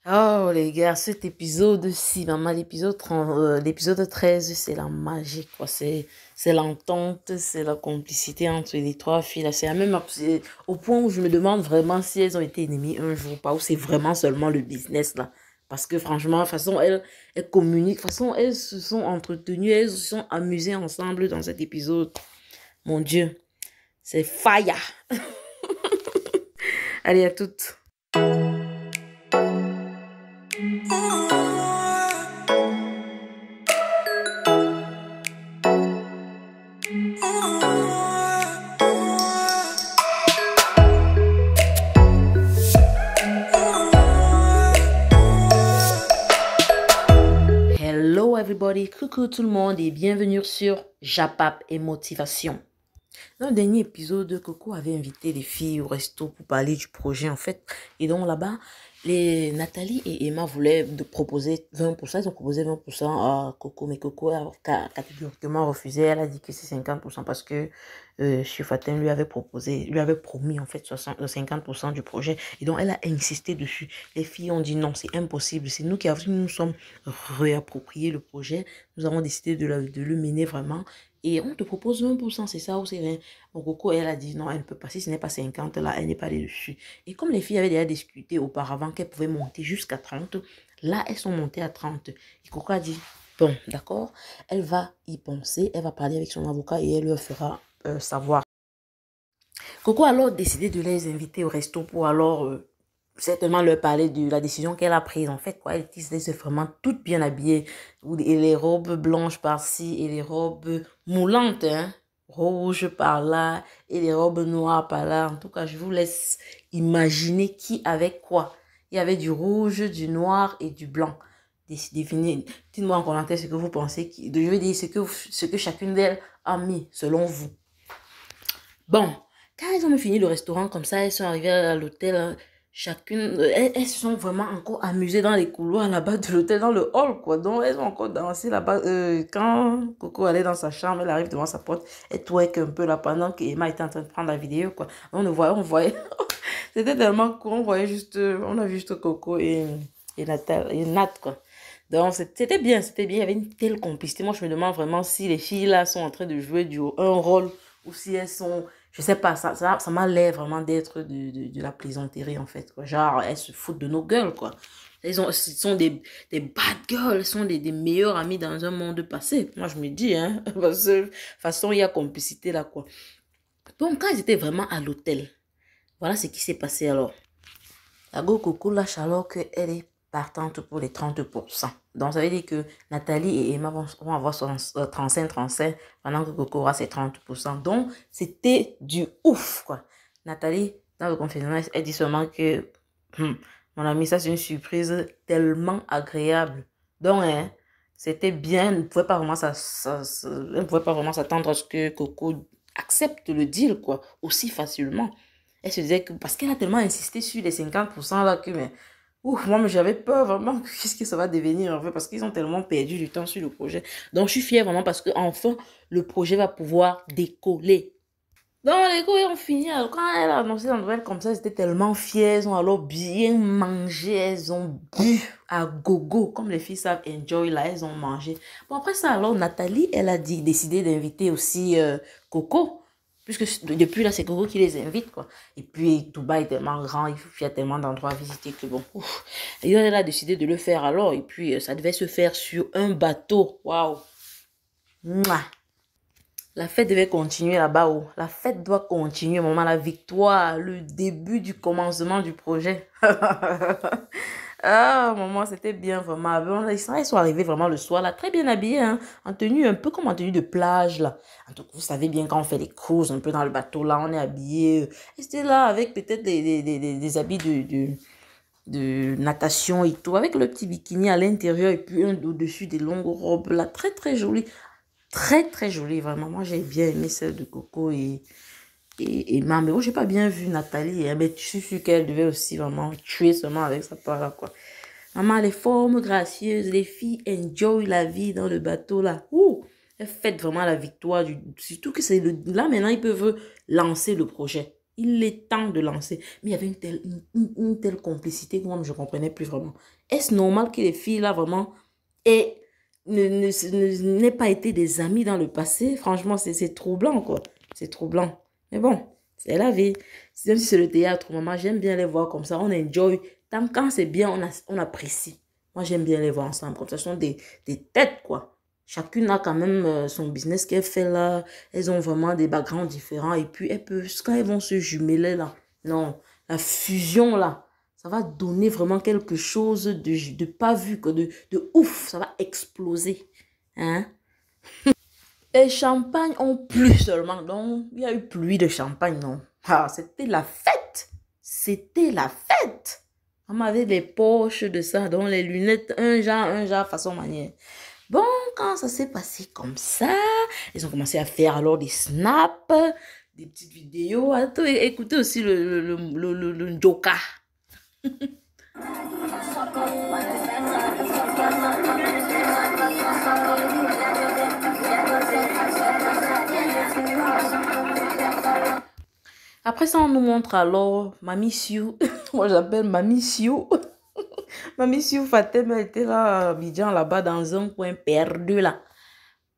Oh les gars, cet épisode-ci, maman, l'épisode 13, c'est la magie, quoi. C'est l'entente, c'est la complicité entre les trois filles, là. C'est au point où je me demande vraiment si elles ont été ennemies un jour ou pas, ou c'est vraiment seulement le business, là. Parce que franchement, de toute façon, elles communiquent, de toute façon, elles se sont entretenues, elles se sont amusées ensemble dans cet épisode. Mon Dieu, c'est fire. Allez, à toutes. Hello everybody, coucou tout le monde et bienvenue sur Japap et Motivation. Dans le dernier épisode, Coco avait invité les filles au resto pour parler du projet en fait. Et donc là-bas, Nathalie et Emma voulaient proposer 20%. Ils ont proposé 20% à Coco, mais Coco a catégoriquement refusé. Elle a dit que c'est 50% parce que Fatem lui avait promis en fait 50% du projet. Et donc elle a insisté dessus. Les filles ont dit non, c'est impossible. C'est nous nous sommes réappropriés le projet. Nous avons décidé de le mener vraiment. Et on te propose 20%, c'est ça ou c'est rien. Donc Coco, elle a dit non, elle ne peut pas. Si ce n'est pas 50, là, elle n'est pas allée dessus. Et comme les filles avaient déjà discuté auparavant qu'elles pouvaient monter jusqu'à 30, là, elles sont montées à 30. Et Coco a dit, bon, d'accord, elle va y penser, elle va parler avec son avocat et elle leur fera savoir. Coco a alors décidé de les inviter au resto pour alors certainement leur parler de la décision qu'elle a prise. En fait, quoi, elle était vraiment toutes bien habillées. Et les robes blanches par-ci et les robes moulantes, hein, rouges par-là et les robes noires par-là. En tout cas, je vous laisse imaginer qui avait quoi. Il y avait du rouge, du noir et du blanc. Dites-moi en commentaire ce que vous pensez. Je veux dire ce que chacune d'elles a mis selon vous. Bon, quand elles ont fini le restaurant comme ça, elles sont arrivées à l'hôtel, hein, chacune, elles se sont vraiment encore amusées dans les couloirs là-bas de l'hôtel, dans le hall, quoi. Donc, elles ont encore dansé là-bas. Quand Coco allait dans sa chambre, elle arrive devant sa porte, elle twerk un peu là pendant qu'Emma était en train de prendre la vidéo, quoi. On voyait, c'était tellement cool, on voyait juste, on a vu juste Coco et Nat, quoi. Donc, c'était bien, c'était bien. Il y avait une telle complicité. Moi, je me demande vraiment si les filles là sont en train de jouer un rôle ou si elles sont, je sais pas, ça m'a l'air vraiment d'être de la plaisanterie en fait, quoi. Genre, elles se foutent de nos gueules, quoi. Ce sont des bad girls, elles sont des meilleures amies dans un monde passé. Moi, je me dis, hein, parce que de toute façon, il y a complicité là, quoi. Donc, quand ils étaient vraiment à l'hôtel, voilà ce qui s'est passé alors. La go Coco lâche alors qu'elle est partante pour les 30%. Donc, ça veut dire que Nathalie et Emma vont avoir 35-35 pendant que Coco aura ses 30%. Donc, c'était du ouf, quoi. Nathalie, dans le confessionnal, elle dit seulement que, mon ami, ça c'est une surprise tellement agréable. Donc, hein, c'était bien. Elle ne pouvait pas vraiment elle ne pouvait pas vraiment s'attendre à ce que Coco accepte le deal, quoi, aussi facilement. Elle se disait que, parce qu'elle a tellement insisté sur les 50% là que, mais, ouf, moi, j'avais peur vraiment, qu'est-ce que ça va devenir en fait, parce qu'ils ont tellement perdu du temps sur le projet. Donc, je suis fière vraiment parce que enfin le projet va pouvoir décoller. Donc, les gars, ils ont fini. Alors, quand elle a annoncé la nouvelle comme ça, elles étaient tellement fières. Elles ont alors bien mangé. Elles ont bu à gogo. Comme les filles savent enjoy là, elles ont mangé. Bon, après ça, alors, Nathalie, elle a décidé d'inviter aussi Coco. Puisque depuis là, c'est Coco qui les invite, quoi. Et puis, Dubaï est tellement grand, il y a tellement d'endroits à visiter que bon. Ouf. Et elle a décidé de le faire alors. Et puis, ça devait se faire sur un bateau. Waouh. Mouah. La fête devait continuer là-bas. Oh. La fête doit continuer, maman. La victoire, le début du commencement du projet. Ah, maman, c'était bien vraiment. Bon, ils sont arrivés vraiment le soir, là, très bien habillés, hein, en tenue, un peu comme en tenue de plage, là. En tout cas, vous savez bien quand on fait les cruises un peu dans le bateau, là, on est habillés. Et c'était là avec peut-être des habits de natation et tout, avec le petit bikini à l'intérieur et puis un au-dessus des longues robes, là, très, très joli. Très, très jolie, vraiment. Moi, j'ai bien aimé celle de Coco et Emma. Mais moi, j'ai pas bien vu Nathalie. Hein, mais je suis sûre qu'elle devait aussi vraiment tuer seulement avec sa part là, quoi. Maman, les formes gracieuses, les filles enjoy la vie dans le bateau, là. Ouh! Elles fêtent vraiment la victoire. Surtout que c'est là, maintenant, ils peuvent lancer le projet. Il est temps de lancer. Mais il y avait une telle complicité que moi, je ne comprenais plus vraiment. Est-ce normal que les filles, là, vraiment, aient, n'aient pas été des amies dans le passé? Franchement, c'est troublant, quoi. C'est troublant. Mais bon, c'est la vie. Même si c'est le théâtre, maman, j'aime bien les voir comme ça. On enjoy. Tant quand c'est bien, on apprécie. Moi, j'aime bien les voir ensemble. Comme ça, ce sont des têtes, quoi. Chacune a quand même son business qu'elle fait là. Elles ont vraiment des backgrounds différents. Et puis, elles peuvent, quand elles vont se jumeler là, non, la fusion là, ça va donner vraiment quelque chose de pas vu, que de ouf. Ça va exploser. Hein? Les champagnes ont plu seulement. Donc, il y a eu pluie de champagne, non. Ah, c'était la fête. C'était la fête. On avait des poches de ça, donc les lunettes, un genre, façon manière. Bon, quand ça s'est passé comme ça, ils ont commencé à faire alors des snaps, des petites vidéos. Attends, écoutez aussi le Joker. Après ça, on nous montre alors Mamie Siou. Moi, j'appelle Mamie Siou. Mamie Siou Fatem était là à Abidjan, là-bas, dans un coin perdu, là.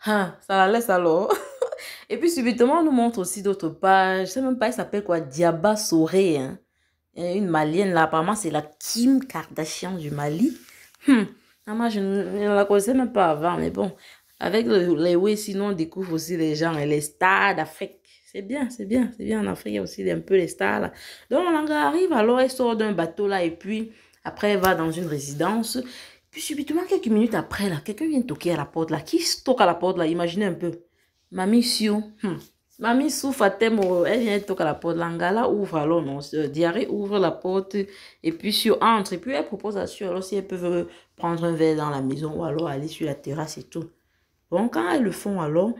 Ah, ça la laisse alors. Et puis, subitement, on nous montre aussi d'autres pages. Je sais même pas, elle s'appelle quoi? Diaba Soré, hein. Une malienne, là. Apparemment, c'est la Kim Kardashian du Mali. Moi, je ne la connaissais même pas avant, mais bon. Avec les oui, sinon, on découvre aussi les gens et les stars d'Afrique. C'est bien, c'est bien, c'est bien. En Afrique, il y a aussi un peu les stars, là. Donc, Langa arrive, alors elle sort d'un bateau, là, et puis, après, elle va dans une résidence. Puis, subitement, quelques minutes après, là, quelqu'un vient toquer à la porte, là. Qui toque à la porte, là? Imaginez un peu. Mamie Siou. Mamie Siou Fatem, elle vient toquer à la porte. L'Angala ouvre, alors, non. Diarrhée ouvre la porte, et puis, Siou entre. Et puis, elle propose à Siou, alors, si elle peut prendre un verre dans la maison, ou alors aller sur la terrasse et tout. Bon, quand elles le font, alors,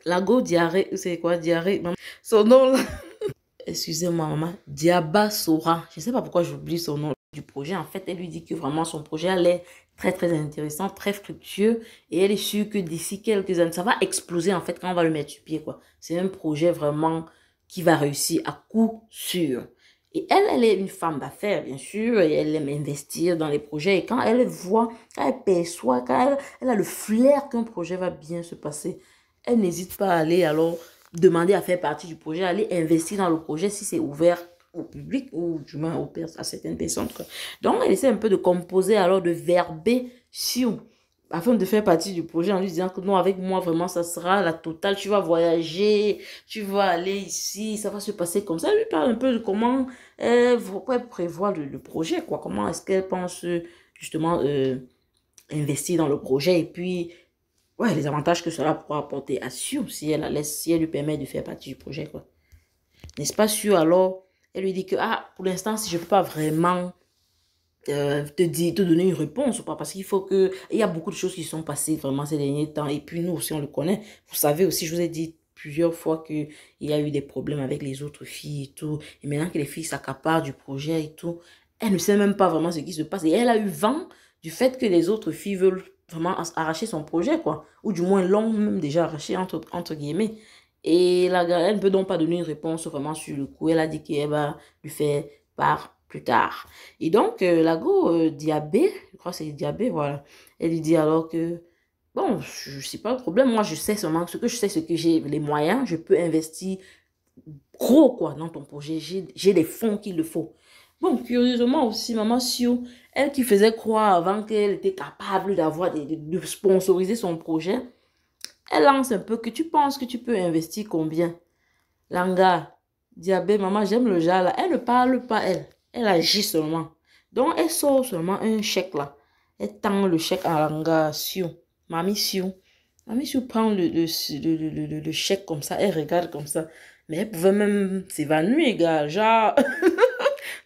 la go diarrhée, c'est quoi, diarrhée? Son nom, là. Excusez-moi, maman. Diaba Sora. Je ne sais pas pourquoi j'oublie son nom du projet. En fait, elle lui dit que vraiment son projet, elle est très, très intéressant, très fructueux. Et elle est sûre que d'ici quelques années, ça va exploser, en fait, quand on va le mettre sur pied, quoi. C'est un projet vraiment qui va réussir à coup sûr. Et elle est une femme d'affaires, bien sûr, et elle aime investir dans les projets. Et quand elle voit, quand elle perçoit, quand elle a le flair qu'un projet va bien se passer, elle n'hésite pas à aller alors demander à faire partie du projet, aller investir dans le projet si c'est ouvert au public ou du moins à certaines personnes. Donc, elle essaie un peu de composer, alors de verber sur, afin de faire partie du projet en lui disant que non, avec moi, vraiment, ça sera la totale. Tu vas voyager, tu vas aller ici, ça va se passer comme ça. Elle lui parle un peu de comment elle prévoit le projet, quoi. Comment est-ce qu'elle pense justement investir dans le projet et puis ouais, les avantages que cela pourra apporter à Sue si elle la laisse, si elle lui permet de faire partie du projet, quoi. N'est-ce pas Sue, alors, elle lui dit que, ah, pour l'instant, si je ne peux pas vraiment te donner une réponse ou pas, parce qu'il faut que, il y a beaucoup de choses qui sont passées vraiment ces derniers temps, et puis nous aussi, on le connaît. Vous savez aussi, je vous ai dit plusieurs fois qu'il y a eu des problèmes avec les autres filles et tout, et maintenant que les filles s'accaparent du projet et tout, elle ne sait même pas vraiment ce qui se passe, et elle a eu vent du fait que les autres filles veulent vraiment arracher son projet, quoi, ou du moins l'ont même déjà arraché, entre guillemets. Et la elle ne peut donc pas donner une réponse vraiment sur le coup. Elle a dit qu'elle va lui faire part plus tard. Et donc, la go Diabé, je crois que c'est Diabé, voilà. Elle lui dit alors que, bon, je sais pas le problème. Moi, je sais seulement ce que je sais, c'est que j'ai les moyens. Je peux investir gros, quoi, dans ton projet. J'ai les fonds qu'il le faut. Bon, curieusement aussi, maman Sio, elle qui faisait croire avant qu'elle était capable d'avoir de sponsoriser son projet, elle lance un peu que tu penses que tu peux investir combien? Langa, Diabé, maman, j'aime le genre là. Elle ne parle pas, elle. Elle agit seulement. Donc, elle sort seulement un chèque là. Elle tend le chèque à Langa, Sio. Mamie Sio. Mamie Sio prend le chèque comme ça. Elle regarde comme ça. Mais elle pouvait même s'évanouir, gars. Genre,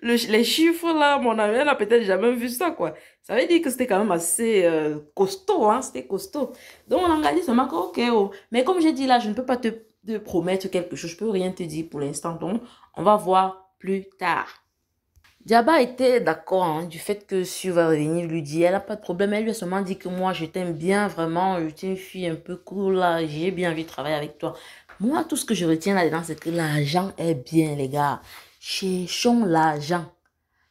les chiffres là, mon ami, elle n'a peut-être jamais vu ça, quoi. Ça veut dire que c'était quand même assez costaud, hein. C'était costaud. Donc, on a dit seulement que, ok, oh. Mais comme j'ai dit là, je ne peux pas te promettre quelque chose. Je peux rien te dire pour l'instant. Donc, on va voir plus tard. Diaba était d'accord hein, du fait que Sue va revenir lui dire, elle n'a pas de problème. Elle lui a seulement dit que moi, je t'aime bien, vraiment. Je suis une fille un peu cool là. J'ai bien envie de travailler avec toi. Moi, tout ce que je retiens là-dedans, c'est que l'argent est bien, les gars. Cherchons l'argent.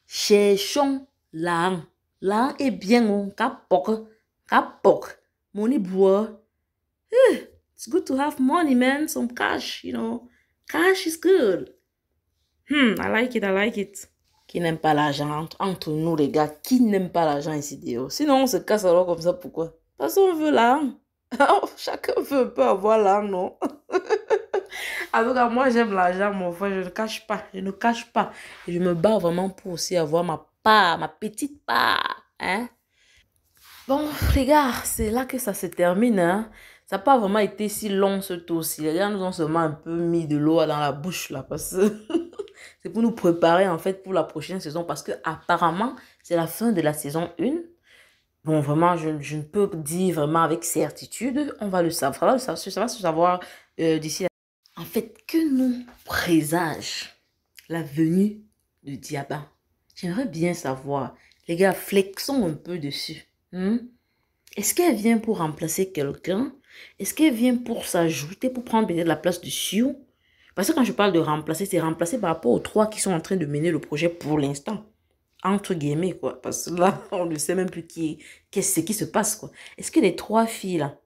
Cherchons l'argent. L'argent est bien, oh. Kapok. Kapok. Money, bro. It's good to have money, man. Some cash, you know. Cash is good. I like it, I like it. Qui n'aime pas l'argent entre nous, les gars? Qui n'aime pas l'argent ici dehors? Sinon, on se casse alors comme ça, pourquoi? Parce qu'on veut l'argent. Chacun veut un peu avoir l'argent, non? En tout cas, moi, j'aime l'argent, mon frère. Je ne cache pas. Je ne cache pas. Et je me bats vraiment pour aussi avoir ma part, ma petite part. Hein? Bon, les gars, c'est là que ça se termine. Hein? Ça n'a pas vraiment été si long ce tour-ci. Les gars nous ont seulement un peu mis de l'eau dans la bouche là. Parce que c'est pour nous préparer en fait pour la prochaine saison. Parce que apparemment, c'est la fin de la saison 1. Bon, vraiment, je ne peux dire vraiment avec certitude. On va le savoir. Ça va se savoir d'ici la... En fait, que nous présage la venue de Diaba? J'aimerais bien savoir. Les gars, flexons un peu dessus. Est-ce qu'elle vient pour remplacer quelqu'un? Est-ce qu'elle vient pour s'ajouter, pour prendre peut-être la place de Sioux? Parce que quand je parle de remplacer, c'est remplacer par rapport aux 3 qui sont en train de mener le projet pour l'instant. Entre guillemets, quoi. Parce que là, on ne sait même plus qu'est-ce qui se passe, quoi. Est-ce que les 3 filles, là,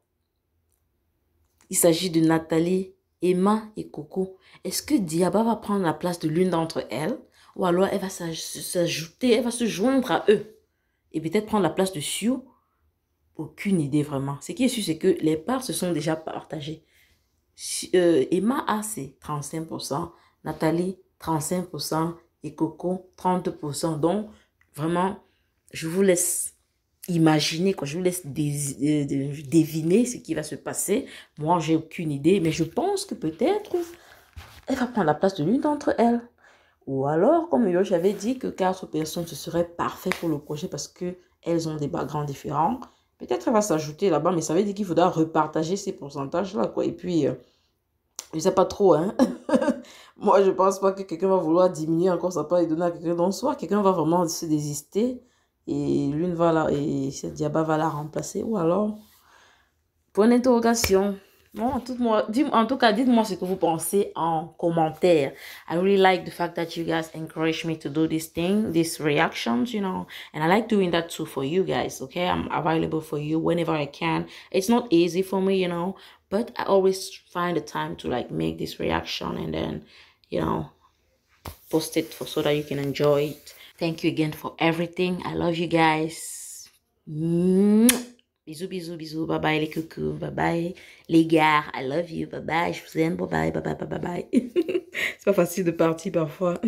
il s'agit de Nathalie, Emma et Coco, est-ce que Diaba va prendre la place de l'une d'entre elles? Ou alors elle va s'ajouter, elle va se joindre à eux? Et peut-être prendre la place de Sioux? Aucune idée vraiment. Ce qui est sûr, c'est que les parts se sont déjà partagées. Emma a ses 35%, Nathalie 35% et Coco 30%. Donc, vraiment, je vous laisse imaginer, quoi. Je vous laisse deviner ce qui va se passer. Moi, j'ai aucune idée, mais je pense que peut-être elle va prendre la place de l'une d'entre elles. Ou alors, comme j'avais dit que 4 personnes, ce serait parfait pour le projet parce qu'elles ont des backgrounds différents. Peut-être elle va s'ajouter là-bas, mais ça veut dire qu'il faudra repartager ces pourcentages-là, quoi. Et puis, je sais pas trop, hein. Moi, je pense pas que quelqu'un va vouloir diminuer encore sa part et donner à quelqu'un. Donc, soit quelqu'un va vraiment se désister et l'une va là, et cette Diaba va la remplacer. Ou alors, point d'interrogation. Bon, en tout cas, dites-moi ce que vous pensez en commentaire. I really like the fact that you guys encourage me to do this thing, these reactions, you know. And I like doing that too for you guys, okay? I'm available for you whenever I can. It's not easy for me, you know. But I always find the time to like make this reaction and then, you know, post it so that you can enjoy it. Thank you again for everything. I love you guys. Bisous, bisous, bisous. Bye bye les coucous. Bye bye les gars. I love you. Bye bye. Je vous aime. Bye bye, bye bye, bye bye, bye. C'est pas facile de partir parfois.